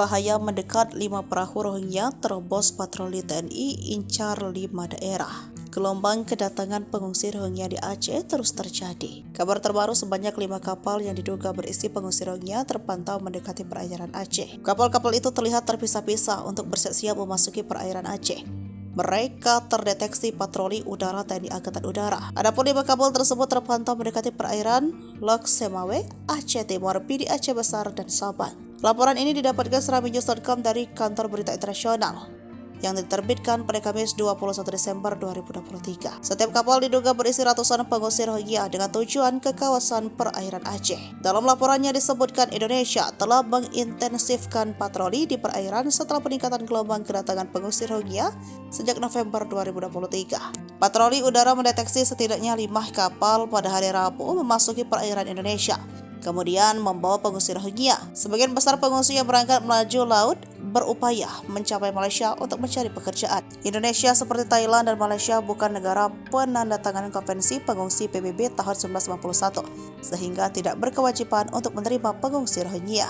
Bahaya mendekat, 5 perahu Rohingya terobos patroli TNI incar 5 daerah. Gelombang kedatangan pengungsi Rohingya di Aceh terus terjadi. Kabar terbaru, sebanyak 5 kapal yang diduga berisi pengungsi Rohingya terpantau mendekati perairan Aceh. Kapal-kapal itu terlihat terpisah-pisah untuk bersiap-siap memasuki perairan Aceh. Mereka terdeteksi patroli udara TNI Angkatan Udara. Adapun 5 kapal tersebut terpantau mendekati perairan Lok Semawe, Aceh Timur, Pidi Aceh Besar, dan Sabang. Laporan ini didapatkan seraminews.com dari kantor berita internasional yang diterbitkan pada Kamis 21 Desember 2023. Setiap kapal diduga berisi ratusan pengungsi Rohingya dengan tujuan ke kawasan perairan Aceh. Dalam laporannya disebutkan Indonesia telah mengintensifkan patroli di perairan setelah peningkatan gelombang kedatangan pengungsi Rohingya sejak November 2023. Patroli udara mendeteksi setidaknya 5 kapal pada hari Rabu memasuki perairan Indonesia, kemudian membawa pengungsi Rohingya. Sebagian besar pengungsi yang berangkat melaju laut berupaya mencapai Malaysia untuk mencari pekerjaan. Indonesia seperti Thailand dan Malaysia bukan negara penandatanganan konvensi pengungsi PBB tahun 1951, sehingga tidak berkewajiban untuk menerima pengungsi Rohingya.